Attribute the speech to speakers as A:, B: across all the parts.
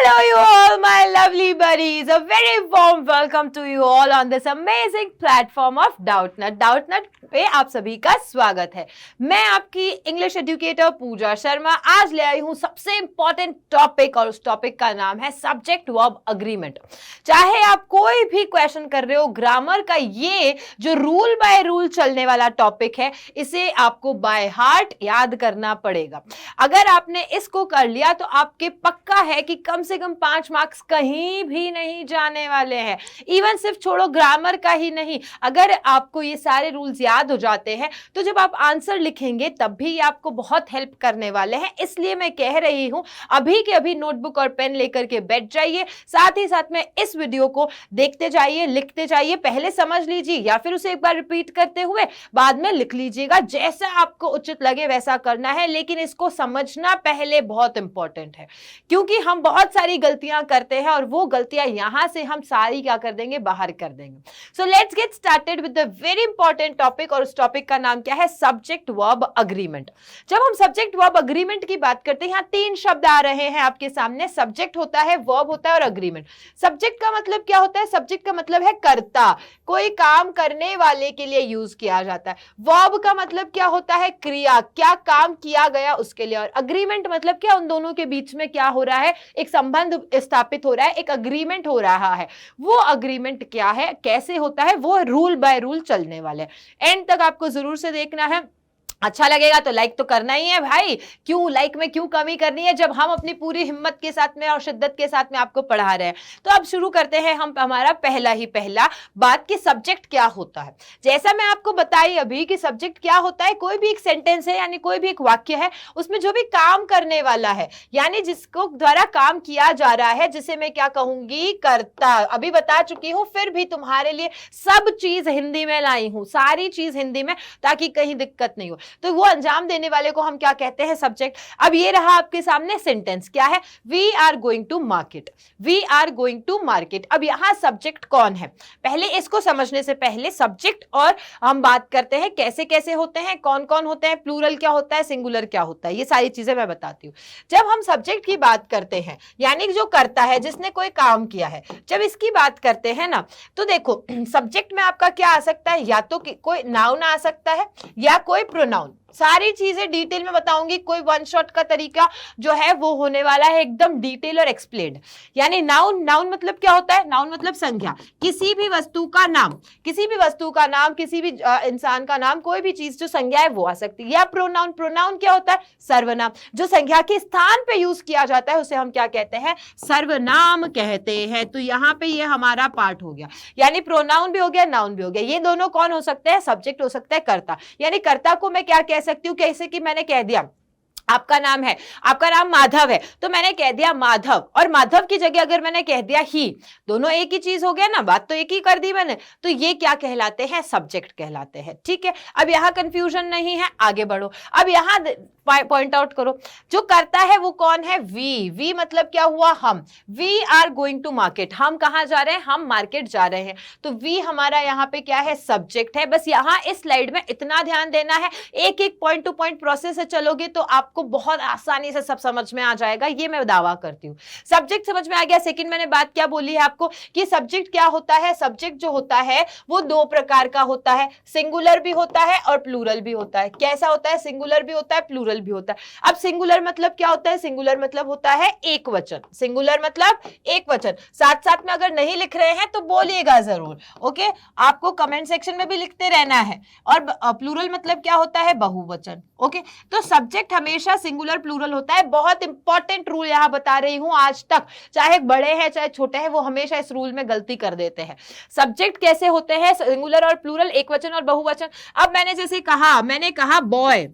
A: Hello, you all, my lovely buddies. A very warm welcome to you all on this amazing platform of Doubtnut. Doubtnut पे आप सभी का स्वागत है। मैं आपकी इंग्लिश एजुकेटर पूजा शर्मा आज ले आई हूं सबसे इंपॉर्टेंट टॉपिक, और उस टॉपिक का नाम है सब्जेक्ट वर्ब अग्रीमेंट। चाहे आप कोई भी क्वेश्चन कर रहे हो, ग्रामर का ये जो रूल बाय रूल चलने वाला टॉपिक है, इसे आपको बाय हार्ट याद करना पड़ेगा। अगर आपने इसको कर लिया तो आपके पक्का है कि कम से कम 5 मार्क्स कहीं भी नहीं जाने वाले हैं। इवन सिर्फ छोड़ो ग्रामर का ही नहीं, अगर आपको ये सारे रूल्स याद हो जाते हैं तो जब आप आंसर लिखेंगे तब भी ये आपको बहुत हेल्प करने वाले हैं। इसलिए मैं कह रही हूं अभी के अभी नोटबुक और पेन लेकर के बैठ जाइए, साथ ही साथ में इस वीडियो को देखते जाइए, लिखते जाइए। पहले समझ लीजिए या फिर उसे एक बार रिपीट करते हुए बाद में लिख लीजिएगा। जैसा आपको उचित लगे वैसा करना है, लेकिन इसको समझना पहले बहुत इंपॉर्टेंट है, क्योंकि हम बहुत सारी गलतियां करते हैं और वो गलतियां यहां से हम सारी क्या कर देंगे, बाहर कर देंगे। So let's get started with the very important topic, और उस टॉपिक का नाम क्या है, सब्जेक्ट वर्ब अग्रीमेंट। जब हम सब्जेक्ट वर्ब अग्रीमेंट की बात करते हैं, यहां 3 शब्द आ रहे हैं आपके सामने। सब्जेक्ट होता है, वर्ब होता है और अग्रीमेंट। सब्जेक्ट का मतलब क्या होता है? सब्जेक्ट का मतलब है कर्ता, कोई काम करने वाले के लिए यूज किया जाता है। वर्ब का मतलब क्या होता है? क्रिया, क्या काम किया गया उसके लिए। और अग्रीमेंट मतलब क्या, उन दोनों के बीच में क्या हो रहा है, एक संबंध स्थापित हो रहा है, एक अग्रीमेंट हो रहा है। वो अग्रीमेंट क्या है, कैसे होता है, वो रूल बाय रूल चलने वाले हैं। एंड तक आपको जरूर से देखना है। अच्छा लगेगा तो लाइक तो करना ही है भाई, क्यों लाइक में क्यों कमी करनी है जब हम अपनी पूरी हिम्मत के साथ में और शिद्दत के साथ में आपको पढ़ा रहे हैं। तो अब शुरू करते हैं हम हमारा पहला बात कि सब्जेक्ट क्या होता है। जैसा मैं आपको बताई अभी कि सब्जेक्ट क्या होता है, कोई भी एक सेंटेंस है यानी कोई भी एक वाक्य है, उसमें जो भी काम करने वाला है यानी जिसको द्वारा काम किया जा रहा है, जिसे मैं क्या कहूंगी, कर्ता। अभी बता चुकी हूं, फिर भी तुम्हारे लिए सब चीज हिंदी में लाई हूं, सारी चीज हिंदी में, ताकि कहीं दिक्कत नहीं हो। तो वो अंजाम देने वाले को हम क्या कहते हैं, सब्जेक्ट। अब ये रहा आपके सामने सेंटेंस, क्या है, we are going to market, we are going to market. अब यहां सब्जेक्ट कौन है, पहले इसको समझने से पहले सब्जेक्ट और हम बात करते हैं कैसे कैसे होते हैं, कौन कौन होते हैं, प्लूरल क्या होता है, सिंगुलर क्या होता है, ये सारी चीजें मैं बताती हूँ। जब हम सब्जेक्ट की बात करते हैं यानी जो करता है, जिसने कोई काम किया है, जब इसकी बात करते हैं ना, तो देखो सब्जेक्ट में आपका क्या आ सकता है, या तो कोई नाउन आ सकता है या कोई प्रोनाउन। सारी चीजें डिटेल में बताऊंगी, कोई वन शॉट का तरीका जो है वो होने वाला है एकदम डिटेल और एक्सप्लेन्ड। यानी नाउन, नाउन मतलब क्या होता है, नाउन मतलब संज्ञा, किसी भी वस्तु का नाम, किसी भी वस्तु का नाम, किसी भी इंसान का नाम, कोई भी चीज जो संज्ञा है वो आ सकती है। या प्रोनाउन, प्रोनाउन क्या होता है, सर्वनाम, जो संज्ञा के स्थान पे यूज किया जाता है उसे हम क्या कहते हैं, सर्वनाम कहते हैं। तो यहाँ पे ये हमारा पार्ट हो गया, यानी प्रोनाउन भी हो गया, नाउन भी हो गया। ये दोनों कौन हो सकते हैं, सब्जेक्ट हो सकता है कर्ता। यानी कर्ता को मैं क्या कह सकती हूँ, कैसे कि मैंने कह दिया आपका नाम है, आपका नाम माधव है, तो मैंने कह दिया माधव, और माधव की जगह अगर मैंने कह दिया ही, दोनों एक ही चीज हो गया ना, बात तो एक ही कर दी मैंने। तो ये क्या कहलाते हैं, सब्जेक्ट कहलाते हैं। ठीक है, अब यहां कंफ्यूजन नहीं है, आगे बढ़ो। अब यहां पॉइंट आउट करो, जो करता है वो कौन है, वी। वी मतलब क्या हुआ, हम। We are going to market, हम कहां जा रहे हैं, हम मार्केट जा रहे हैं। तो वी हमारा यहाँ पे क्या है, सब्जेक्ट है। बस यहाँ इस स्लाइड में इतना ध्यान देना है, एक एक पॉइंट टू पॉइंट प्रोसेस से चलोगे तो आपको बहुत आसानी से सब समझ में आ जाएगा, ये मैं दावा करती हूँ। सब्जेक्ट समझ में आ गया। सेकंड मैंने बात क्या बोली है आपको कि सब्जेक्ट क्या होता है, सब्जेक्ट जो होता है वो 2 प्रकार का होता है, सिंगुलर भी होता है और प्लूरल भी होता है। कैसा होता है, सिंगुलर भी होता है, प्लूरल भी होता है। अब सिंगुलर मतलब क्या होता है, सिंगुलर मतलब होता है एक वचन, सिंगुलर मतलब एक वचन। साथ साथ में अगर नहीं लिख रहे हैं तो बोलिएगा जरूर, ओके, आपको कमेंट सेक्शन में भी लिखते रहना है। और प्लूरल मतलब क्या होता है, बहुवचन। ओके, तो सब्जेक्ट हमेशा सिंगुलर प्लूरल होता है। बहुत इंपॉर्टेंट रूल यहां बता रही हूं, आज तक चाहे बड़े हैं चाहे छोटे हैं, वो हमेशा इस रूल में गलती कर देते हैं। सब्जेक्ट कैसे होते हैं, सिंगुलर और प्लूरल, एक वचन और बहुवचन। अब मैंने जैसे कहा, मैंने कहा बॉय,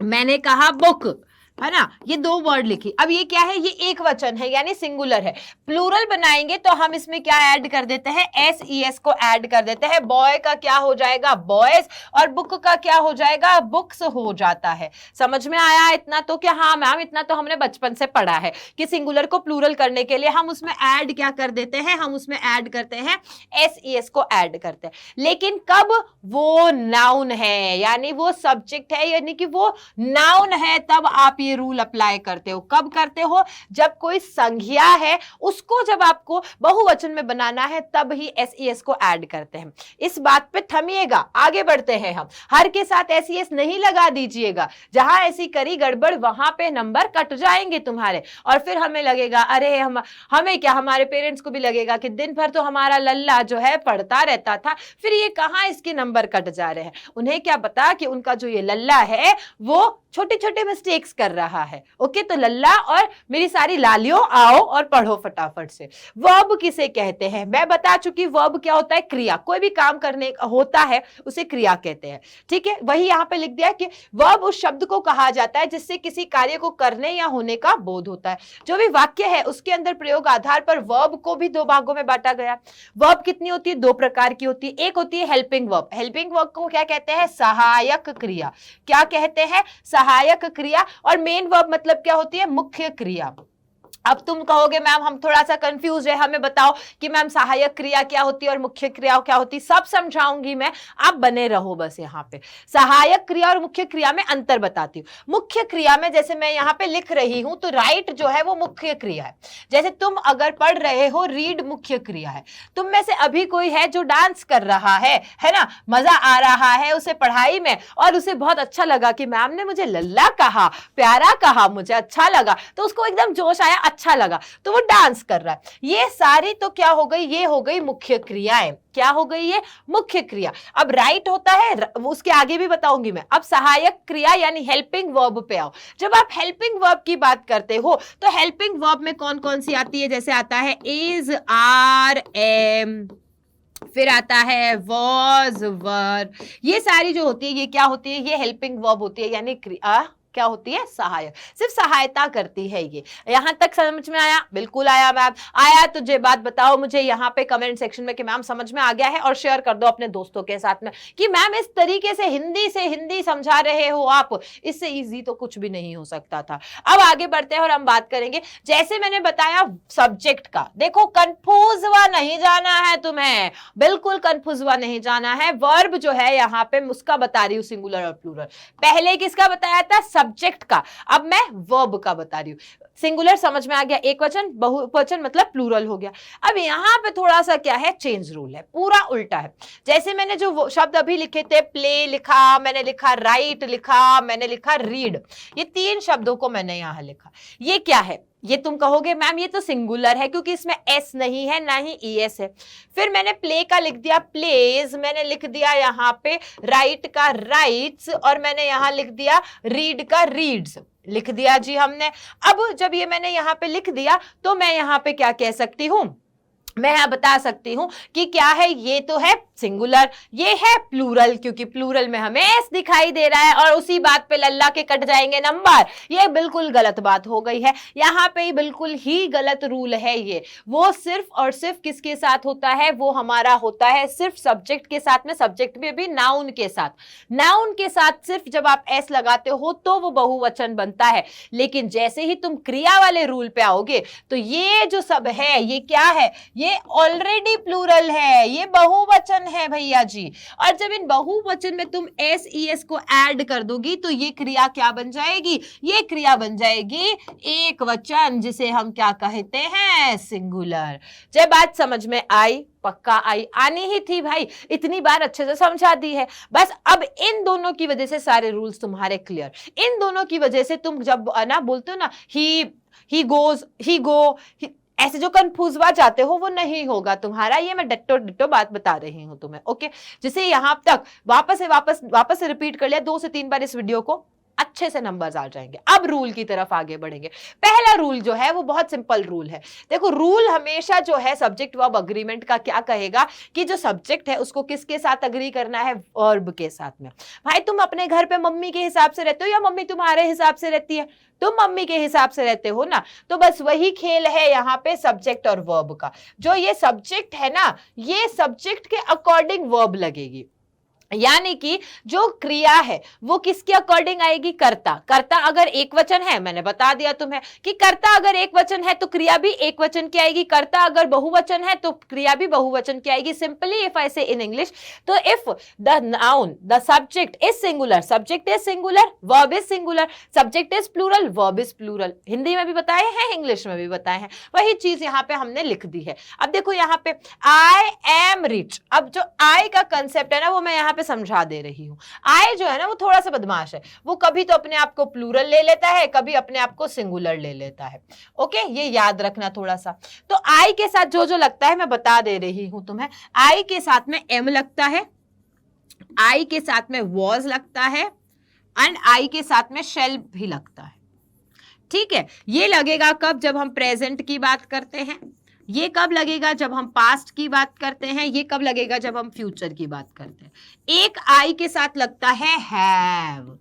A: मैंने कहा बुक, है ना, ये 2 वर्ड लिखी। अब ये क्या है, ये एक वचन है यानी सिंगुलर है। प्लूरल बनाएंगे तो हम इसमें क्या ऐड कर देते हैं, SES को ऐड कर देते हैं। बॉय का क्या हो जाएगा, बॉयज, और बुक का क्या हो जाएगा, बुक्स हो जाता है। समझ में आया इतना तो, क्या हाँ मैम इतना तो हमने बचपन से पढ़ा है कि सिंगुलर को प्लूरल करने के लिए हम उसमें ऐड क्या कर देते हैं, हम उसमें ऐड करते हैं SES को ऐड करते हैं। लेकिन कब, वो नाउन है यानी वो सब्जेक्ट है यानी कि वो नाउन है, तब आप ये ये रूल अप्लाई करते हो। कब करते हो? जब कोई संज्ञा है उसको जब आपको बहुवचन में बनाना है तब ही एस को ऐड करते हैं। इस बात पे थमिएगा, आगे बढ़ते हैं हम। हर के साथ एस नहीं लगा दीजिएगा, जहां ऐसी करी गड़बड़ वहां पे नंबर कट जाएंगे तुम्हारे, और फिर हमें लगेगा अरे हमें क्या, हमारे पेरेंट्स को भी लगेगा कि दिन भर तो हमारा लल्ला जो है पढ़ता रहता था, फिर ये कहां इसके नंबर कट जा रहे हैं। उन्हें क्या पता कि उनका जो ये लल्ला है वो छोटे छोटे मिस्टेक्स कर रहा है। ओके, तो लल्ला और मेरी सारी लालियों आओ और पढ़ो फटाफट से। वर्ब किसे कहते हैं? मैं बता चुकी, वर्ब क्या होता है? क्रिया। कोई भी काम करने होता है उसे क्रिया कहते हैं। ठीक है, वही यहां पे लिख दिया कि वर्ब उस शब्द को कहा जाता है जिससे किसी कार्य को करने या होने का बोध होता है। जो भी वाक्य है उसके अंदर प्रयोग आधार पर वर्ब को भी दो भागों में बांटा गया। वर्ब कितनी होती है? दो प्रकार की होती है। एक होती है हेल्पिंग वर्ब। हेल्पिंग वर्ब को क्या कहते हैं? सहायक क्रिया। क्या कहते हैं? सहायक क्रिया। और मेन वर्ब मतलब क्या होती है? मुख्य क्रिया। अब तुम कहोगे मैम हम थोड़ा सा कंफ्यूज है, हमें बताओ कि मैम सहायक क्रिया क्या होती है और मुख्य क्रिया क्या होती है। सब समझाऊंगी मैं, आप बने रहो बस यहाँ पे। सहायक क्रिया और मुख्य क्रिया में अंतर बताती हूँ। मुख्य क्रिया में जैसे मैं यहाँ पे लिख रही हूं तो राइट जो है वो मुख्य क्रिया है। जैसे तुम अगर पढ़ रहे हो, रीड मुख्य क्रिया है। तुम में से अभी कोई है जो डांस कर रहा है ना, मजा आ रहा है उसे पढ़ाई में, और उसे बहुत अच्छा लगा कि मैम ने मुझे लल्ला कहा, प्यारा कहा, मुझे अच्छा लगा, तो उसको एकदम जोश आया, अच्छा लगा, तो वो डांस कर रहा है। ये सारी तो क्या हो गई? ये हो गई मुख्य क्रियाएं। क्या हो गई? ये मुख्य क्रिया। अब राइट होता है, उसके आगे भी बताऊंगी मैं। अब सहायक क्रिया यानी हेल्पिंग वर्ब पे आओ। जब आप हेल्पिंग वर्ब की बात करते हो तो हेल्पिंग वर्ब में कौन कौन सी आती है? जैसे आता है इज, आर, एम, फिर आता है वॉज, वर। ये सारी जो होती है ये क्या होती है? ये हेल्पिंग वर्ब होती है, यानी क्या होती है? सहायक। सिर्फ सहायता करती है ये। यहां तक समझ में आया? बिल्कुल आया मैम। आया तो ये बात बताओ मुझे यहाँ पे कमेंट सेक्शन में कि मैम समझ में आ गया है, और शेयर कर दो अपने दोस्तों के साथ में कि मैम इस तरीके से हिंदी समझा रहे हो आप, इससे इजी तो कुछ भी नहीं हो सकता था। अब आगे बढ़ते हैं और हम बात करेंगे, जैसे मैंने बताया सब्जेक्ट का। देखो कंफ्यूज हुआ नहीं जाना है तुम्हें, बिल्कुल कंफ्यूज हुआ नहीं जाना है। वर्ब जो है यहाँ पे उसका बता रही हूँ, सिंगुलर और प्लूरल। पहले किसका बताया था? सब्जेक्ट का। अब मैं वर्ब का बता रही हूं। सिंगुलर समझ में आ गया, एक वचन, बहुवचन मतलब प्लूरल हो गया। अब यहां पे थोड़ा सा क्या है? चेंज रूल है, पूरा उल्टा है। जैसे मैंने जो शब्द अभी लिखे थे, प्ले लिखा, मैंने लिखा राइट लिखा, मैंने लिखा रीड, ये तीन शब्दों को मैंने यहां लिखा। ये क्या है? ये तुम कहोगे मैम ये तो सिंगुलर है क्योंकि इसमें एस नहीं है ना ही ईएस है। फिर मैंने प्ले का लिख दिया प्लेज, मैंने लिख दिया यहाँ पे राइट का राइट्स, और मैंने यहाँ लिख दिया रीड का रीड्स, लिख दिया जी हमने। अब जब ये मैंने यहाँ पे लिख दिया तो मैं यहाँ पे क्या कह सकती हूँ? मैं यहां बता सकती हूं कि क्या है? ये तो है सिंगुलर, ये है प्लूरल, क्योंकि प्लूरल में हमें एस दिखाई दे रहा है, और उसी बात पे लल्ला के कट जाएंगे नंबर। ये बिल्कुल गलत बात हो गई है। यहाँ पे बिल्कुल ही गलत रूल है ये। वो सिर्फ और सिर्फ किसके साथ होता है? वो हमारा होता है सिर्फ सब्जेक्ट के साथ में, सब्जेक्ट में भी नाउन के साथ। नाउन के साथ सिर्फ जब आप एस लगाते हो तो वो बहुवचन बनता है, लेकिन जैसे ही तुम क्रिया वाले रूल पे आओगे तो ये जो सब है ये क्या है? ये ऑलरेडी प्लूरल है, ये बहुवचन है भैया जी। और जब इन बहुवचन में तुम एस ई एस को ऐड कर दोगी तो ये क्रिया क्या बन जाएगी? ये क्रिया बन जाएगी एक वचन, जिसे हम क्या कहते हैं? सिंगुलर। जब बात समझ में आई? पक्का आई, आनी ही थी भाई, इतनी बार अच्छे से समझा दी है। बस अब इन दोनों की वजह से सारे रूल्स तुम्हारे क्लियर। इन दोनों की वजह से तुम जब ना बोलते हो ना ही गोज, ही गो, ऐसे जो कंफ्यूज हुआ जाते हो वो नहीं होगा तुम्हारा। ये मैं डिट्टो बात बता रही हूं तुम्हें। ओके, जिसे यहां तक वापस से रिपीट कर लिया 2 से 3 बार इस वीडियो को, अच्छे से नंबर्स आ जाएंगे। अब रूल की तरफ आगे बढ़ेंगे। पहला रूल जो है वो बहुत सिंपल रूल है। देखो रूल हमेशा जो है सब्जेक्ट वर्ब अग्रीमेंट का क्या कहेगा कि जो सब्जेक्ट है उसको किसके साथ अग्री करना है? वर्ब के साथ में। भाई तुम अपने घर पे मम्मी के हिसाब से रहते हो या मम्मी तुम्हारे हिसाब से रहती है? तुम मम्मी के हिसाब से रहते हो ना, तो बस वही खेल है यहाँ पे सब्जेक्ट और वर्ब का। जो ये सब्जेक्ट है ना, ये सब्जेक्ट के अकॉर्डिंग वर्ब लगेगी। यानी कि जो क्रिया है वो किसके अकॉर्डिंग आएगी, कर्ता। कर्ता अगर एक वचन है, मैंने बता दिया तुम्हें कि कर्ता अगर एक वचन है तो क्रिया भी एक वचन की आएगी, कर्ता अगर बहुवचन है तो क्रिया भी बहुवचन की आएगी। Simply if I say in English, तो if the noun the subject is singular, subject is singular, verb is singular, subject is plural, verb is plural. Hindi में भी बताए हैं, इंग्लिश में भी बताए हैं, वही चीज यहाँ पे हमने लिख दी है। अब देखो यहाँ पे आई एम रिच, अब जो आई का कंसेप्ट है ना वो मैं यहाँ पे समझा दे रही हूं। आई जो है ना वो थोड़ा सा बदमाश है, वो कभी तो अपने आप को प्लूरल ले लेता है, कभी अपने आप को सिंगुलर ले लेता है। ओके, ये याद रखना थोड़ा सा। तो आई के साथ जो जो लगता है मैं बता दे रही हूं तुम्हें। आई के साथ में एम लगता है, आई के साथ में वॉज लगता है, एंड आई के साथ में शेल भी लगता है। ठीक है, ये लगेगा कब, जब हम प्रेजेंट की बात करते हैं, ये कब लगेगा जब हम पास्ट की बात करते हैं, ये कब लगेगा जब हम फ्यूचर की बात करते हैं। एक आई के साथ लगता है हैव,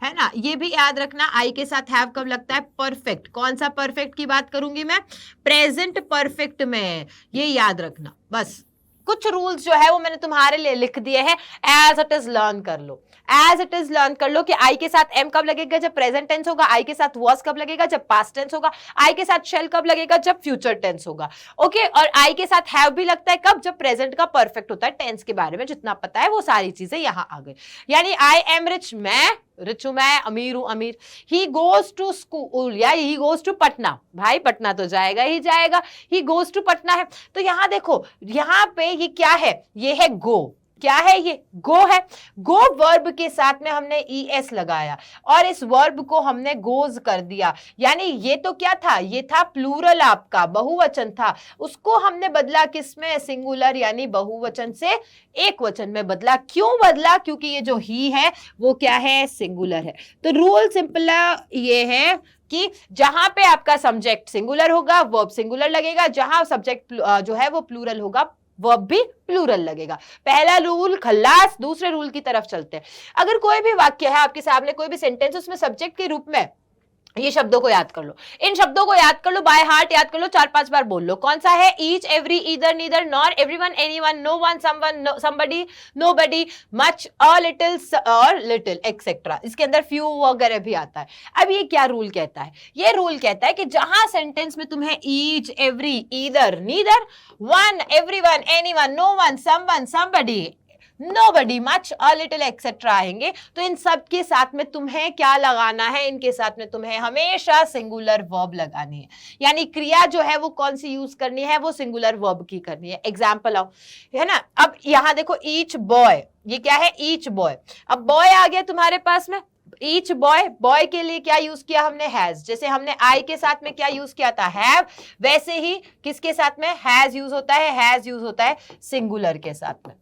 A: है ना, ये भी याद रखना। आई के साथ हैव कब लगता है, परफेक्ट। कौन सा परफेक्ट की बात करूंगी मैं, प्रेजेंट परफेक्ट में, ये याद रखना। बस कुछ रूल्स जो है वो मैंने तुम्हारे लिए लिख दिए हैं, एज इट इज लर्न कर लो, एज इट इज लर्न कर लो कि आई के साथ एम कब लगेगा जब प्रेजेंट टेंस होगा, आई के साथ वॉज कब लगेगा जब पास्ट टेंस होगा, आई के साथ शेल कब लगेगा जब फ्यूचर टेंस होगा। ओके, और आई के साथ हैव भी लगता है कब, जब प्रेजेंट का परफेक्ट होता है। टेंस के बारे में जितना पता है वो सारी चीजें यहाँ आ गई। यानी आई एम रिच, मैं रिच हूं, मैं अमीर हूं, अमीर। ही गोज टू स्कूल या ही गोज टू पटना, भाई पटना तो जाएगा ही जाएगा, ही गोज टू पटना है। तो यहां देखो, यहां पे ये क्या है, ये है गो। क्या है ये, गो है। गो वर्ब के साथ में हमने ES लगाया और इस वर्ब को हमने गोज कर दिया। यानी ये तो क्या था, ये था प्लूरल, आपका बहुवचन था, उसको हमने बदला किसमें, सिंगुलर यानी बहुवचन से एक वचन में बदला। क्यों बदला, क्योंकि ये जो ही है वो क्या है, सिंगुलर है। तो रूल सिंपल ये है कि जहां पे आपका सब्जेक्ट सिंगुलर होगा वर्ब सिंगुलर लगेगा, जहां सब्जेक्ट जो है वो प्लूरल होगा वर्ब भी प्लूरल लगेगा। पहला रूल खल्लास। दूसरे रूल की तरफ चलते हैं। अगर कोई भी वाक्य है आपके सामने, कोई भी सेंटेंस, उसमें सब्जेक्ट के रूप में ये शब्दों को याद कर लो, इन शब्दों को याद कर लो, बाय हार्ट याद कर लो, 4-5 बार बोल लो। कौन सा है, each, every, either, neither, nor, everyone, anyone, no one, someone, somebody, nobody, much, a little और लिटिल एक्सेट्रा। इसके अंदर फ्यू वगैरह भी आता है। अब ये क्या रूल कहता है, ये रूल कहता है कि जहां सेंटेंस में तुम्हें each, every, either, neither, one, everyone, anyone, no one, someone, somebody, nobody, much, a little, etc. आएंगे, तो इन सब के साथ में तुम्हें क्या लगाना है, इनके साथ में तुम्हें हमेशा सिंगुलर वर्ब लगानी है। यानी क्रिया जो है वो कौन सी यूज करनी है, वो सिंगुलर वर्ब की करनी है। एग्जाम्पल आओ, है ना। अब यहां देखो, ईच बॉय, ये क्या है, ईच बॉय। अब बॉय आ गया तुम्हारे पास में, ईच बॉय, बॉय के लिए क्या यूज किया हमने, हैज। जैसे हमने आई के साथ में क्या यूज किया था, हैव, वैसे ही किसके साथ में हैज यूज होता है, हैज यूज होता है सिंगुलर के साथ में।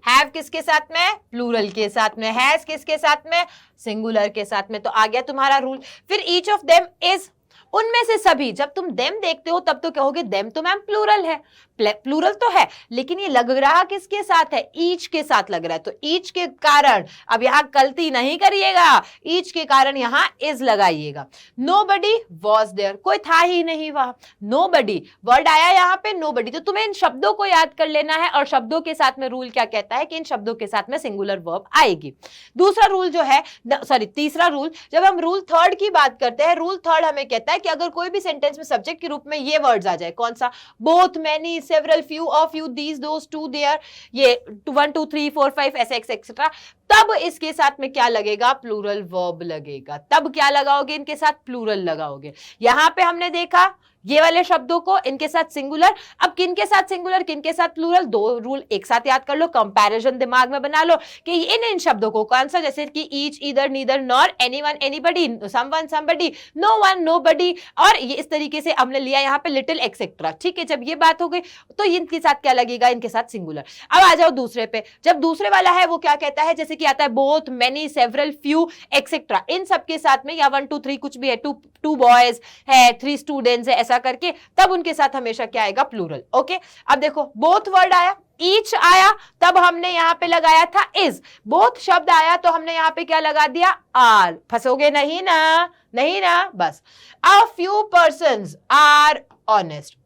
A: हैव किसके साथ में, प्लूरल के साथ में। हैज किसके साथ में, सिंगुलर के साथ में। तो आ गया तुम्हारा रूल। फिर ईच ऑफ देम इज, उनमें से सभी। जब तुम देम देखते हो तब तो कहोगे देम तो मैम प्लूरल है, प्लूरल तो है, लेकिन ये लग रहा किसके साथ है, ईच के साथ लग रहा है। तो ईच के कारण, अब यहां गलती नहीं करिएगा, ईच के कारण यहां इज लगाइएगा। नोबडी वॉज देयर, कोई था ही नहीं वहां। नोबडी वर्ड आया यहां पे, नोबडी। तो तुम्हें इन शब्दों को याद कर लेना है, और शब्दों के साथ में रूल क्या कहता है कि इन शब्दों के साथ में सिंगुलर वर्ब आएगी। दूसरा रूल जो है, सॉरी तीसरा रूल, जब हम रूल थर्ड की बात करते हैं, रूल थर्ड हमें कहता है कि अगर कोई भी सेंटेंस में सब्जेक्ट के रूप में ये वर्ड्स आ जाए, कौन सा, both, many, several, few, of, you, these, those, two, there, ये 1 2 3 4 5 ऐसे एक्सेट्रा, तब इसके साथ में क्या लगेगा, प्लूरल वर्ब लगेगा। तब क्या लगाओगे, इनके साथ प्लूरल लगाओगे। यहां पे हमने देखा ये वाले शब्दों को, इनके साथ सिंगुलर। अब किनके साथ सिंगुलर, किनके साथ प्लूरल, दो रूल एक साथ याद कर लो, कंपैरिजन दिमाग में बना लो कि इन शब्दों को कौन सा, जैसे कि each, either, neither, nor, anyone, anybody, someone, somebody, no one, nobody, और ये इस तरीके से हमने लिया यहाँ पे लिटिल एक्सेट्रा। ठीक है, जब ये बात हो गई तो इनके साथ क्या लगेगा, इनके साथ सिंगुलर। अब आ जाओ दूसरे पे। जब दूसरे वाला है वो क्या कहता है, जैसे कि आता है both, many, several, few, etcetera, इन सबके साथ में, या 1 2 3 कुछ भी है, टू बॉयज है, 3 स्टूडेंट्स है, ऐसा करके, तब उनके साथ हमेशा क्या आएगा, प्लूरल। ओके, अब देखो बोथ वर्ड आया, ईच आया, तब हमने यहां पे लगाया था इज। बोथ शब्द आया तो हमने यहां पे क्या लगा दिया, आर। फंसोगे नहीं ना, नहीं ना, बस। A few persons are honest,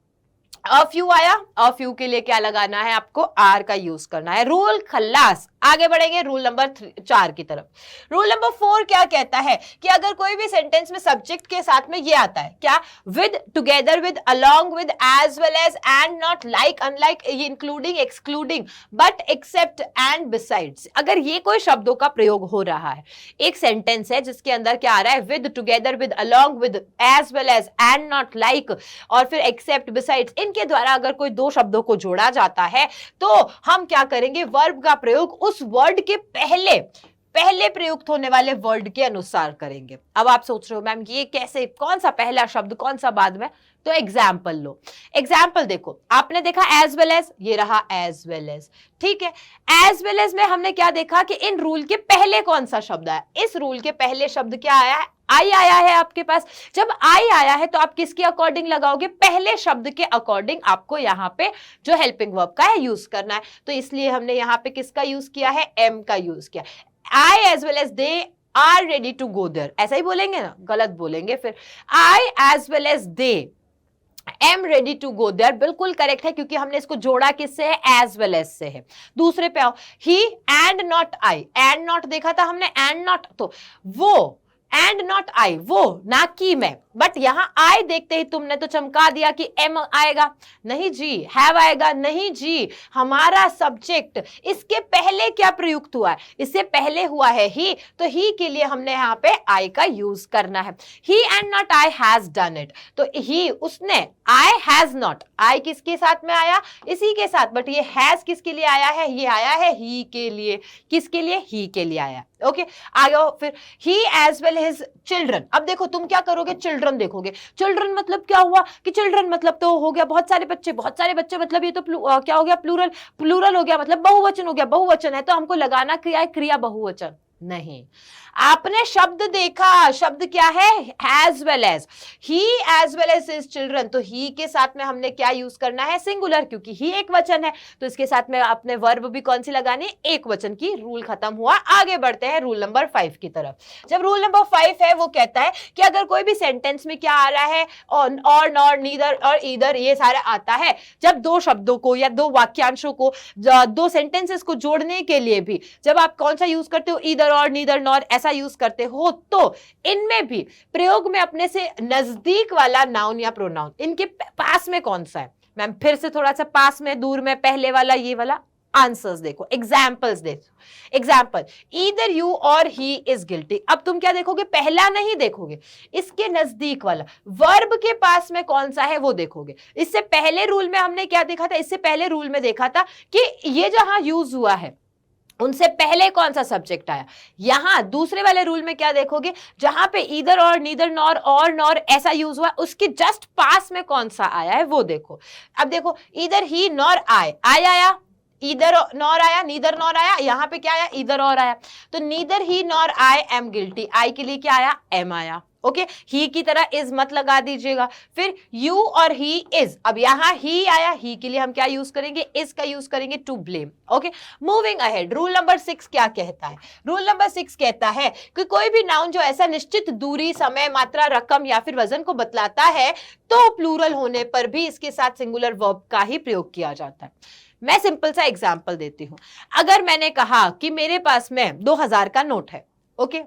A: a few आया, अ फ्यू के लिए क्या लगाना है, आपको आर का यूज करना है। रूल खल्लास, आगे बढ़ेंगे रूल नंबर 4 की तरफ। रूल नंबर 4 क्या कहता है कि अगर कोई भी सेंटेंस में सब्जेक्ट के साथ में ये आता है क्या, with, together with, along with, as well as, and, not, like, unlike, including, excluding, but, except, and, besides, अगर ये कोई शब्दों का प्रयोग हो रहा है, एक सेंटेंस है जिसके अंदर क्या आ रहा है, with, together with, along with, as well as, and, not, like और फिर एक्सेप्ट, बिसाइड्स, इनके द्वारा अगर कोई दो शब्दों को जोड़ा जाता है तो हम क्या करेंगे, वर्ब का प्रयोग उस वर्ड के पहले प्रयुक्त होने वाले वर्ड के अनुसार करेंगे। अब आप सोच रहे हो मैम ये कैसे, कौन सा पहला शब्द कौन सा बाद में, तो एग्जाम्पल लो। एग्जाम्पल देखो, आपने देखा एज वेल एज, ये रहा एज वेल एज, ठीक है। एज वेल एज में हमने क्या देखा कि इन रूल के पहले कौन सा शब्द आया, इस रूल के पहले शब्द क्या आया है, आई आया है आपके पास। जब आई आया है तो आप किसके अकॉर्डिंग लगाओगे, पहले शब्द के अकॉर्डिंग आपको यहाँ पे जो हेल्पिंग वर्ब का है यूज करना है। तो इसलिए हमने यहाँ पे किसका यूज किया है, एम का यूज किया। I as well as they are ready to go there, ऐसा ही बोलेंगे ना, गलत बोलेंगे फिर। I as well as they am ready to go there, बिल्कुल करेक्ट है क्योंकि हमने इसको जोड़ा किससे है, एज वेल एज से है। दूसरे पे आओ, he and not I, and not देखा था हमने, एंड नॉट तो वो, एंड नॉट आई वो, ना कि मैं, बट यहां आई देखते ही तुमने तो चमका दिया कि एम आएगा, नहीं जी, हैव आएगा, नहीं जी, हमारा सब्जेक्ट इसके पहले क्या प्रयुक्त हुआ है, इससे पहले हुआ है ही, तो ही के लिए हमने यहाँ पे आई का यूज करना है। He and not I has done it, तो ही उसने, आई हैज नॉट, आई किसके साथ में आया, इसी के साथ, बट ये हैज किसके लिए आया है, ये आया है ही के लिए, किसके लिए, ही के लिए आया। ओके आगे फिर ही एज वेल हिज चिल्ड्रन। अब देखो तुम क्या करोगे, चिल्ड्रन देखोगे, चिल्ड्रन मतलब क्या हुआ कि चिल्ड्रन मतलब तो हो गया बहुत सारे बच्चे, बहुत सारे बच्चे मतलब ये तो क्या हो गया, प्लूरल, प्लूरल हो गया मतलब बहुवचन हो गया, बहुवचन है तो हमको लगाना क्रिया है, क्रिया बहुवचन नहीं। आपने शब्द देखा, शब्द क्या है, as well as, he as well as his children, तो ही के साथ में हमने क्या यूज करना है, सिंगुलर, क्योंकि ही एक वचन है तो इसके साथ में आपने वर्ब भी कौन सी लगानी, एक वचन की। रूल खत्म हुआ। आगे बढ़ते हैं रूल नंबर 5 की तरफ। जब रूल नंबर 5 है वो कहता है कि अगर कोई भी सेंटेंस में क्या आ रहा है, और, नॉर, नीदर और ईदर, ये सारा आता है, जब दो शब्दों को या दो वाक्यांशों को, दो सेंटेंसेस को जोड़ने के लिए भी जब आप कौन सा यूज करते हो, ईदर और, नीदर, नॉर, ऐसा यूज करते हो, तो इनमें भी प्रयोग में अपने से नजदीक वाला नाउन या प्रोनाउन इनके पास में कौन सा है। मैम फिर से थोड़ा सा पास में, दूर में, पहले वाला, ये वाला। आंसर्स देखो, एग्जाम्पल्स देखो। एग्जाम्पल, ईदर यू और ही इज गिल्टी। अब तुम क्या देखोगे, पहला नहीं देखोगे, इसके नजदीक वाला वर्ब के पास में कौन सा है वो देखोगे। इससे पहले रूल में हमने क्या देखा था, इससे पहले रूल में देखा था कि ये जहां यूज हुआ है उनसे पहले कौन सा सब्जेक्ट आया। यहां दूसरे वाले रूल में क्या देखोगे, जहां पे ईदर और, नीदर, नॉर और, नॉर ऐसा यूज हुआ, उसके जस्ट पास में कौन सा आया है वो देखो। अब देखो, either he nor I, I आया, ईदर नॉर आया, नीदर नॉर आया, यहां पे क्या आया, ईदर और आया, तो neither he nor I am guilty, I के लिए क्या आया, एम आया। ओके ही की तरह इज मत लगा दीजिएगा। फिर यू और ही इज, अब यहां ही आया, ही के लिए हम क्या यूज करेंगे, इज का यूज करेंगे, to blame. Okay moving ahead, rule number 6 क्या कहता है, रूल नंबर 6 कहता है कि कोई भी नाउन जो ऐसा निश्चित दूरी, समय, मात्रा, रकम या फिर वजन को बतलाता है तो प्लूरल होने पर भी इसके साथ सिंगुलर वर्ब का ही प्रयोग किया जाता है। मैं सिंपल सा एग्जाम्पल देती हूं। अगर मैंने कहा कि मेरे पास में 2000 का नोट है, ओके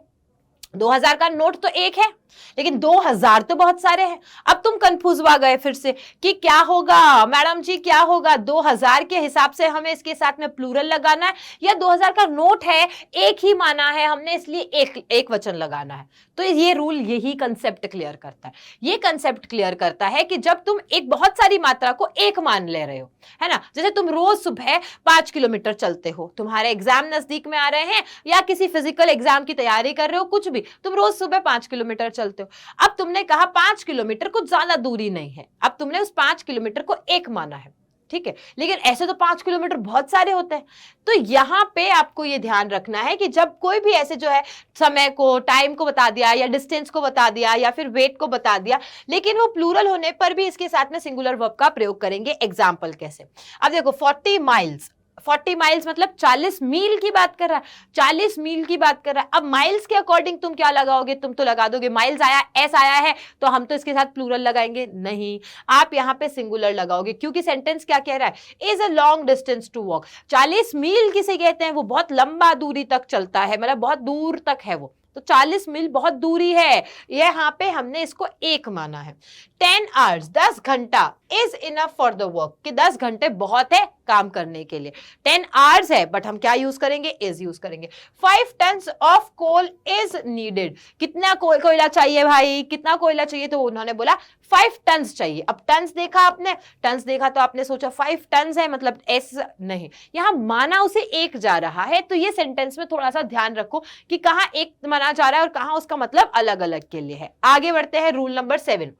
A: 2000 का नोट तो एक है लेकिन 2000 तो बहुत सारे हैं। अब तुम कंफ्यूज हुआ गए फिर से कि क्या होगा मैडम जी, क्या होगा, 2000 के हिसाब से हमें इसके साथ में प्लूरल लगाना है या 2000 का नोट है, एक ही माना है हमने इसलिए एक वचन लगाना है। तो ये रूल यही कंसेप्ट क्लियर करता है। ये कंसेप्ट क्लियर करता है कि जब तुम एक बहुत सारी मात्रा को एक मान ले रहे हो, है ना, जैसे तुम रोज सुबह 5 किलोमीटर चलते हो, तुम्हारे एग्जाम नजदीक में आ रहे हैं या किसी फिजिकल एग्जाम की तैयारी कर रहे हो, कुछ भी, तुम रोज सुबह 5 किलोमीटर चलते हो। अब तुमने कहा 5 किलोमीटर कुछ ज्यादा दूरी नहीं है, अब तुमने उस 5 किलोमीटर को एक माना है, ठीक है, लेकिन ऐसे तो 5 किलोमीटर बहुत सारे होते हैं। तो यहां पे आपको ये ध्यान रखना है कि जब कोई भी ऐसे जो है समय को, टाइम को बता दिया या डिस्टेंस को बता दिया या फिर वेट को बता दिया, लेकिन वो प्लूरल होने पर भी इसके साथ में सिंगुलर वर्ब का प्रयोग करेंगे। एग्जाम्पल कैसे, अब देखो 40 माइल्स, 40 माइल्स मतलब 40 मील की बात कर रहा है, 40 मील की बात कर रहा है। अब माइल्स के अकॉर्डिंग तुम क्या लगाओगे, तुम तो लगा दोगे माइल्स आया, एस आया है तो हम तो इसके साथ प्लूरल लगाएंगे, नहीं, आप यहाँ पे सिंगुलर लगाओगे, क्योंकि सेंटेंस क्या कह रहा है, is a long distance to walk. 40 मील किसे कहते हैं, वो बहुत लंबा दूरी तक चलता है, मतलब बहुत दूर तक है वो, तो 40 मील बहुत दूरी है, यहाँ पे हमने इसको एक माना है। 10 आवर्स 10 घंटा is enough for the work, कि 10 घंटे बहुत है काम करने के लिए। 10 आवर्स है बट हम क्या यूज करेंगे, इज यूज करेंगे। 5 tons of coal is needed, कितना कोयला चाहिए भाई, कितना कोयला चाहिए, तो उन्होंने बोला 5 टन्स चाहिए। अब टन्स देखा आपने, टन्स देखा तो आपने सोचा 5 टन्स है मतलब एस, नहीं, यहां माना उसे एक जा रहा है, तो ये सेंटेंस में थोड़ा सा ध्यान रखो कि कहां एक माना जा रहा है और कहां उसका मतलब अलग अलग के लिए है। आगे बढ़ते हैं, रूल नंबर 7।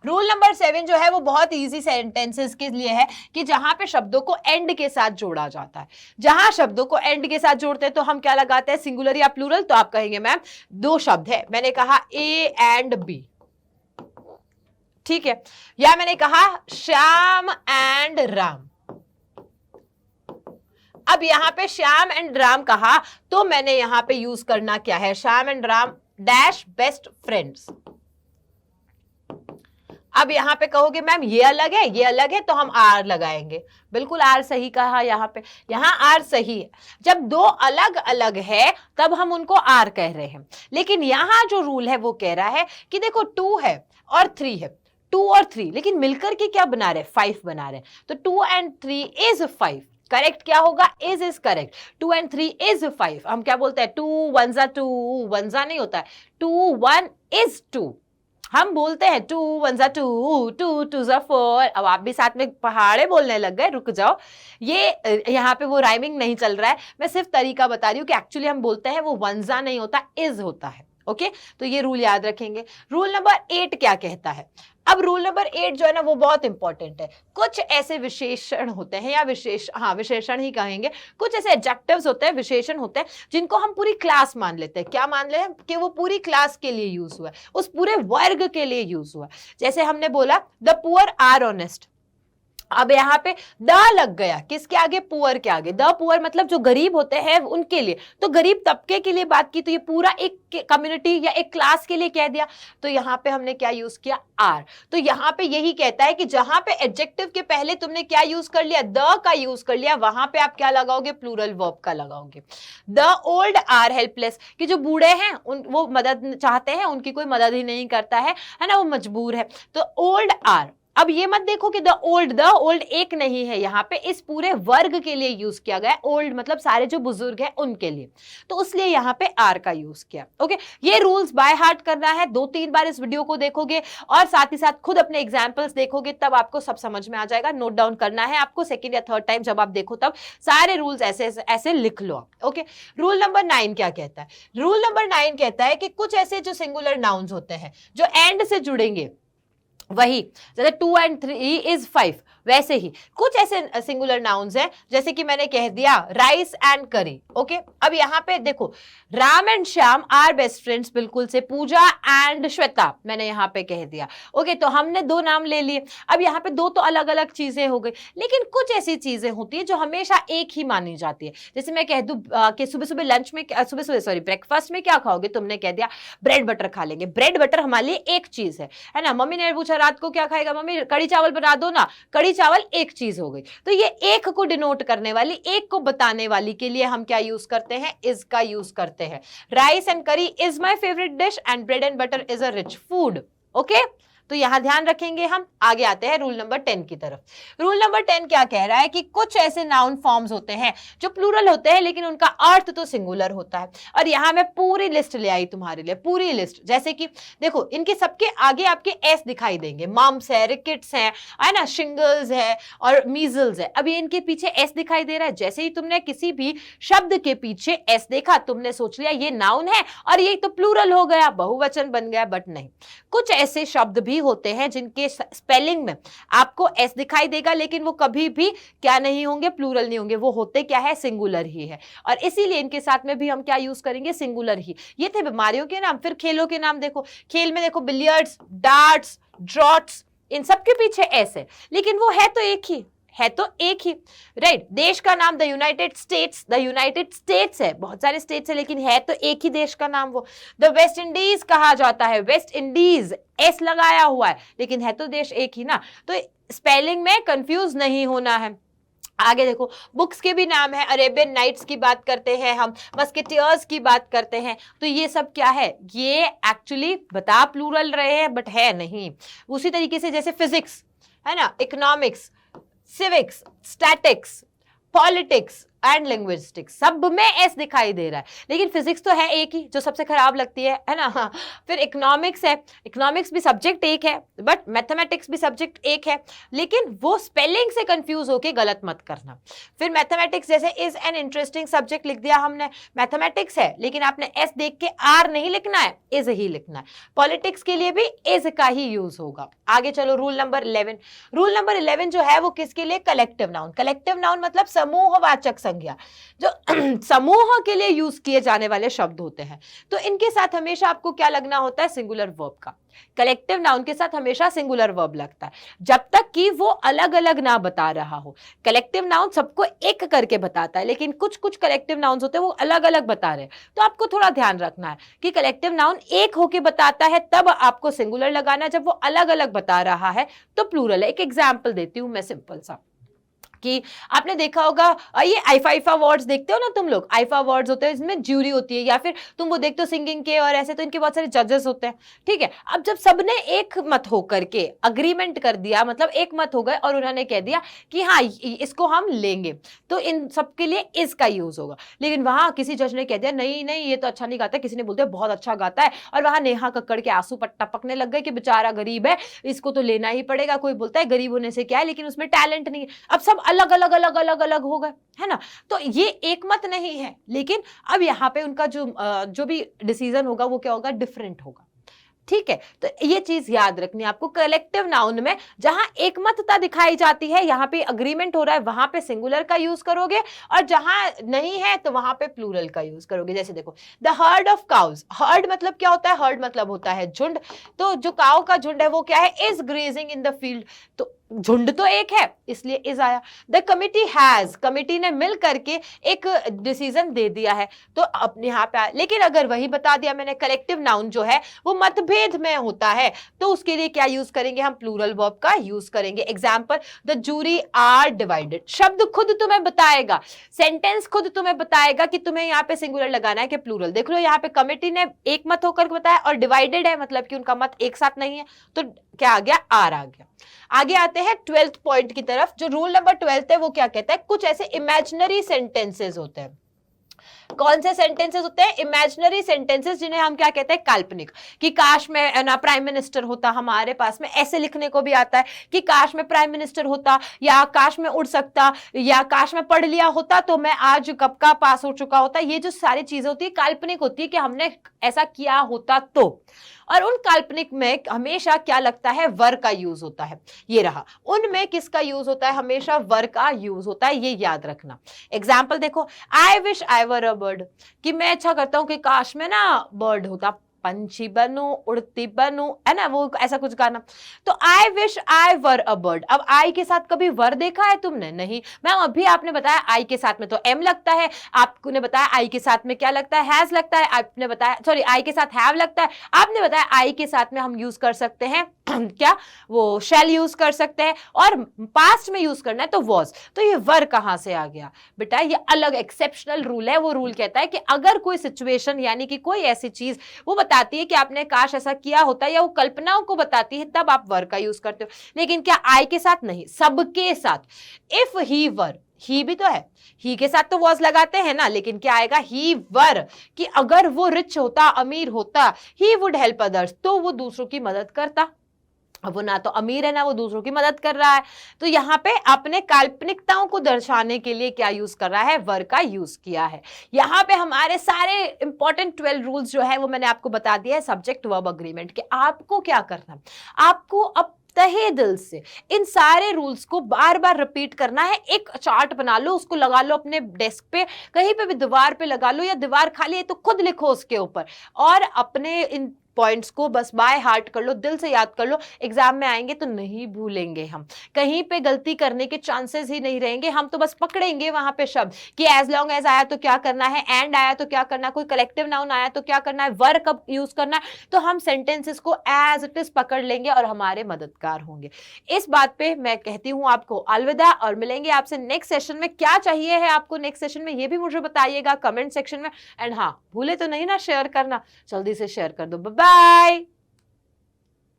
A: रूल नंबर 7 जो है वो बहुत इजी सेंटेंसेस के लिए है कि जहां पे शब्दों को एंड के साथ जोड़ा जाता है। जहां शब्दों को एंड के साथ जोड़ते हैं तो हम क्या लगाते हैं, सिंगुलर या प्लूरल, तो आप कहेंगे मैम 2 शब्द है, मैंने कहा ए एंड बी, ठीक है, या मैंने कहा श्याम एंड राम। अब यहां पे श्याम एंड राम कहा तो मैंने यहां पे यूज करना क्या है, Shyam and Ram dash best friends. अब यहां पे कहोगे मैम ये अलग है, ये अलग है, तो हम आर लगाएंगे, बिल्कुल आर सही कहा, यहाँ पे यहाँ आर सही है। जब 2 अलग अलग है तब हम उनको आर कह रहे हैं, लेकिन यहाँ जो रूल है वो कह रहा है कि देखो 2 है और 3 है, 2 और 3, लेकिन मिलकर के क्या बना रहे, 5 बना रहे, तो 2 and 3 इज 5। करेक्ट क्या होगा, इज करेक्ट, 2 and 3 इज 5। हम क्या बोलते हैं, 2 1 2, 1 नहीं होता है, 2 1 इज 2, हम बोलते हैं 2 1 2, 2 2 4। अब आप भी साथ में पहाड़े बोलने लग गए, रुक जाओ, ये यहाँ पे वो राइमिंग नहीं चल रहा है, मैं सिर्फ तरीका बता रही हूँ कि एक्चुअली हम बोलते हैं वो 1 नहीं होता, इज होता है। ओके, तो ये रूल याद रखेंगे। रूल नंबर 8 क्या कहता है, अब रूल नंबर 8 जो है ना वो बहुत इंपॉर्टेंट है। कुछ ऐसे विशेषण होते हैं, या विशेषण ही कहेंगे, कुछ ऐसे एडजेक्टिव्स होते हैं, विशेषण होते हैं, जिनको हम पूरी क्लास मान लेते हैं। क्या मान ले हैं कि वो पूरी क्लास के लिए यूज हुआ है, उस पूरे वर्ग के लिए यूज हुआ है। जैसे हमने बोला द पुअर आर ऑनेस्ट, अब यहाँ पे द लग गया, किसके आगे, पुअर के आगे। द पुअर मतलब जो गरीब होते हैं उनके लिए, तो गरीब तबके के लिए बात की, तो ये पूरा एक कम्युनिटी या एक क्लास के लिए कह दिया, तो यहाँ पे हमने क्या यूज किया, आर। तो यहाँ पे यही कहता है कि जहां पे एडजेक्टिव के पहले तुमने क्या यूज कर लिया, द का यूज कर लिया, वहां पे आप क्या लगाओगे, प्लूरल वर्ब का लगाओगे। द ओल्ड आर हेल्पलेस, कि जो बूढ़े हैं वो मदद चाहते हैं, उनकी कोई मदद ही नहीं करता है ना, वो मजबूर है, तो ओल्ड आर। अब ये मत देखो कि द ओल्ड एक नहीं है, यहाँ पे इस पूरे वर्ग के लिए यूज किया गया, ओल्ड मतलब सारे जो बुजुर्ग हैं उनके लिए, तो इसलिए यहाँ पे आर का यूज किया। ओके, ये रूल्स बाय हार्ट करना है, 2-3 बार इस वीडियो को देखोगे और साथ ही साथ खुद अपने एग्जाम्पल्स देखोगे, तब आपको सब समझ में आ जाएगा। नोट डाउन करना है आपको, सेकेंड या थर्ड टाइम जब आप देखो तब सारे रूल्स ऐसे ऐसे लिख लो आप। ओके, रूल नंबर 9 क्या कहता है, रूल नंबर 9 कहता है कि कुछ ऐसे जो सिंगुलर नाउन्स होते हैं जो एंड से जुड़ेंगे, वही जैसे 2 and 3 इज 5, वैसे ही कुछ ऐसे सिंगुलर नाउन्स हैं, जैसे कि मैंने कह दिया राइस एंड करी। ओके, अब यहाँ पे देखो Ram and Shyam are best friends, बिल्कुल से पूजा एंड श्वेता मैंने यहाँ पे कह दिया। ओके, तो हमने 2 नाम ले लिए। अब यहाँ पे 2 तो अलग अलग चीजें हो गई, लेकिन कुछ ऐसी चीजें होती है जो हमेशा एक ही मानी जाती है। जैसे मैं कह दूं कि सुबह सुबह लंच में, ब्रेकफास्ट में क्या खाओगे, तुमने कह दिया ब्रेड बटर खा लेंगे। ब्रेड बटर हमारे लिए एक चीज है ना। मम्मी ने पूछा रात को क्या खाएगा, मम्मी कड़ी चावल बना दो ना, कड़ी चावल एक चीज हो गई। तो ये एक को डिनोट करने वाली, एक को बताने वाली के लिए हम क्या यूज करते हैं, इज का यूज करते हैं। राइस एंड करी is my favourite dish and bread and butter is a rich food. Okay, तो यहां ध्यान रखेंगे हम। आगे आते हैं रूल नंबर 10 की तरफ। रूल नंबर 10 क्या कह रहा है कि कुछ ऐसे नाउन फॉर्म्स होते हैं जो प्लूरल होते हैं लेकिन उनका अर्थ तो सिंगुलर होता है। और यहां मैं पूरी लिस्ट ले आई तुम्हारे लिए, पूरी लिस्ट। जैसे कि देखो इनके सबके आगे आपके एस दिखाई देंगे, मम्स है, रिकेट्स है ना, शिंगल्स है और मीजल्स है। अब ये इनके पीछे एस दिखाई दे रहा है। जैसे ही तुमने किसी भी शब्द के पीछे एस देखा, तुमने सोच लिया ये नाउन है और ये तो प्लूरल हो गया, बहुवचन बन गया, बट नहीं। कुछ ऐसे शब्द भी होते हैं जिनके स्पेलिंग में आपको एस दिखाई देगा लेकिन वो कभी भी क्या नहीं होंगे, प्लूरल नहीं होंगे, वो होते क्या है, सिंगुलर ही है। और इसीलिए इनके साथ में भी हम क्या यूज करेंगे, सिंगुलर ही। ये थे बीमारियों के नाम। फिर खेलों के नाम देखो, खेल में देखो बिलियर्ड्स, डार्ट्स, ड्रॉट्स, इन सब के पीछे एस है, लेकिन वो है तो एक ही है तो एक ही, राइट। देश का नाम द यूनाइटेड स्टेट्स है, बहुत सारे स्टेट्स है लेकिन है तो एक ही देश का नाम वो। द वेस्ट इंडीज कहा जाता है, वेस्ट इंडीज एस लगाया हुआ है लेकिन है तो देश एक ही ना, तो स्पेलिंग में कंफ्यूज नहीं होना है। आगे देखो, बुक्स के भी नाम है, अरेबियन नाइट्स की बात करते हैं हम, मस्केटियर्स की बात करते हैं, तो ये सब क्या है, ये एक्चुअली बता प्लूरल रहे हैं बट है नहीं। उसी तरीके से जैसे फिजिक्स है ना, economics, civics, statics, politics and linguistics, सब में एस दिखाई दे रहा है लेकिन फिजिक्स तो है एक ही जो सबसे खराब लगती है ना। हाँ। फिर इकोनॉमिक्स है, इकोनॉमिक्स भी सब्जेक्ट एक है बट मैथमेटिक्स भी सब्जेक्ट एक है, लेकिन वो स्पेलिंग से कंफ्यूज होके गलत मत करना। फिर मैथमेटिक्स जैसे इज एन इंटरेस्टिंग सब्जेक्ट लिख दिया हमने, मैथमेटिक्स है लेकिन आपने एस देख के आर नहीं लिखना है, इज ही लिखना है। पॉलिटिक्स के लिए भी इज का ही यूज होगा। आगे चलो, रूल नंबर 11। रूल नंबर 11 जो है वो किसके लिए, कलेक्टिव नाउन। कलेक्टिव नाउन मतलब समूहवाचक संज्ञा, जो समूह के लिए यूज किए जाने वाले शब्द होते हैं, तो इनके साथ हमेशा आपको क्या लगना होता है, सिंगुलर वर्ब का। कलेक्टिव नाउन के साथ हमेशा सिंगुलर वर्ब लगता है जब तक कि वो अलग अलग ना बता रहा हो। कलेक्टिव नाउन सबको एक करके बताता है लेकिन कुछ कुछ कलेक्टिव नाउन्स होते हैं वो अलग अलग बता रहे हैं, तो आपको थोड़ा ध्यान रखना है कि कलेक्टिव नाउन एक होके बताता है तब आपको सिंगुलर लगाना है, जब वो अलग अलग बता रहा है तो प्लूरल है। एक एग्जाम्पल देती हूं मैं सिंपल सा, कि आपने देखा होगा ये आईफा अवार्ड्स देखते हो ना तुम लोग, आईफा अवार्ड्स होते हैं, इसमें ज्यूरी होती है या फिर तुम वो देखते हो सिंगिंग के और ऐसे, तो इनके बहुत सारे जजेस होते हैं, ठीक है। अब जब सबने एक मत होकर के अग्रीमेंट कर दिया, मतलब एक मत हो गए और उन्होंने कह दिया कि हाँ इसको हम लेंगे, तो इन सबके लिए इसका यूज होगा। लेकिन वहां किसी जज ने कह दिया नहीं नहीं ये तो अच्छा नहीं गाता, किसी ने बोलते बहुत अच्छा गाता है, और वहां नेहा कक्कड़ के आंसू टपकने लग गए कि बेचारा गरीब है, इसको तो लेना ही पड़ेगा। कोई बोलता है गरीब होने से क्या है, लेकिन उसमें टैलेंट नहीं है। अब सब अलग अलग अलग अलग अलग हो गए, है ना, तो ये एक मत नहीं है, लेकिन अब यहाँ पे उनका जो भी डिसीजन होगा वो क्या होगा, डिफरेंट होगा, ठीक है। तो ये चीज याद रखनी है आपको, कलेक्टिव नाउन में जहां एकमतता दिखाई जाती है, यहां पे अग्रीमेंट हो रहा है, वहां पे सिंगुलर का यूज करोगे, और जहां नहीं है तो वहां पे प्लूरल का यूज करोगे। जैसे देखो, the heard of cows, heard मतलब क्या होता है, हर्ड मतलब होता है झुंड, तो जो काउ का झुंड है वो क्या है, is grazing in the field, तो झुंड तो एक है इसलिए इज आया। द कमिटी हैज, कमिटी ने मिल करके एक डिसीजन दे दिया है, तो अपने यहाँ पे आया। लेकिन अगर वही बता दिया मैंने, कलेक्टिव नाउन जो है वो मतभेद में होता है, तो उसके लिए क्या यूज करेंगे हम, प्लूरल वर्ब का यूज करेंगे। Example, the jury are divided, शब्द खुद तुम्हें बताएगा, सेंटेंस खुद तुम्हें बताएगा कि तुम्हें यहाँ पे सिंगुलर लगाना है कि प्लूरल। देख लो यहाँ पे कमिटी ने एक मत होकर बताया और डिवाइडेड है, मतलब कि उनका मत एक साथ नहीं है, तो क्या आ गया, आर आ गया। आगे आते हैं 12th पॉइंट की तरफ। जो रूल नंबर 12 है वो क्या कहता है, कुछ ऐसे इमेजिनरी सेंटेंसेस होते हैं। कौन से सेंटेंसेस होते हैं, इमेजिनरी सेंटेंसेस, जिन्हें हम क्या कहते हैं, काल्पनिक। कि काश में ना प्राइम मिनिस्टर होता, हमारे पास में ऐसे लिखने को भी आता है कि काश में प्राइम मिनिस्टर होता, या काश में उड़ सकता, या काश में पढ़ लिया होता तो मैं आज कब का पास हो चुका होता। ये जो सारी चीजें होती है काल्पनिक होती है कि हमने ऐसा किया होता तो, और उन काल्पनिक में हमेशा क्या लगता है, वर का यूज होता है। ये रहा, उनमें किसका यूज होता है, हमेशा वर का यूज होता है, ये याद रखना। एग्जाम्पल देखो, I wish I were a bird, कि मैं अच्छा करता हूं कि काश में ना बर्ड होता, पंछी बनूं, उड़ती बनूं, है ना, वो ऐसा कुछ गाना। तो I wish I were a bird. अब आई के साथ कभी वर देखा है तुमने, नहीं। मैम अभी आपने बताया आई के साथ में तो एम लगता है, आपने बताया आई के साथ में क्या लगता है, हैज लगता है, आपने बताया सॉरी आई के साथ हैव लगता है, आपने बताया आई के साथ में हम यूज कर सकते हैं क्या, वो शैल यूज कर सकते हैं, और पास्ट में यूज करना है तो वॉज। तो ये वर कहां से आ गया बेटा, ये अलग एक्सेप्शनल रूल है। वो रूल कहता है कि अगर कोई सिचुएशन यानी कि कोई ऐसी चीज वो बताती है कि आपने काश ऐसा किया होता, या वो कल्पनाओं को बताती है, तब आप वर का यूज करते हो। लेकिन क्या आई के साथ नहीं, सबके साथ। इफ ही वर, ही भी तो है, ही के साथ तो वॉज लगाते हैं ना, लेकिन क्या आएगा, ही वर, कि अगर वो रिच होता, अमीर होता, ही वुड हेल्प अदर्स, तो वो दूसरों की मदद करता। अब वो ना तो अमीर है ना वो दूसरों की मदद कर रहा है, तो यहाँ पे अपने काल्पनिकताओं को दर्शाने के लिए क्या यूज कर रहा है, वर का यूज किया है। यहाँ पे हमारे सारे इंपॉर्टेंट 12 रूल्स जो है वो मैंने आपको बता दिया है सब्जेक्ट वर्ब अग्रीमेंट के। आपको क्या करना, आपको अब तहे दिल से इन सारे रूल्स को बार बार रिपीट करना है। एक चार्ट बना लो, उसको लगा लो अपने डेस्क पे, कहीं पे भी दीवार पे लगा लो, या दीवार खाली है तो खुद लिखो उसके ऊपर, और अपने इन पॉइंट्स को बस बाय हार्ट कर लो, दिल से याद कर लो, एग्जाम में आएंगे तो नहीं भूलेंगे हम, कहीं पे गलती करने के चांसेस ही नहीं रहेंगे, हम तो बस पकड़ेंगे वहां पे शब्द कि एज लॉन्ग एज आया तो क्या करना है, एंड आया तो क्या करना है, कोई कलेक्टिव नाउन आया तो क्या करना है, वर्ब कब यूज करना है, तो हम सेंटेंसेस को एज इट इज पकड़ लेंगे और हमारे मददगार होंगे। इस बात पे मैं कहती हूं आपको अलविदा और मिलेंगे आपसे नेक्स्ट सेशन में। क्या चाहिए है आपको नेक्स्ट सेशन में ये भी मुझे बताइएगा कमेंट सेक्शन में। एंड हाँ, भूले तो नहीं ना शेयर करना, जल्दी से शेयर कर दो। Bye bye.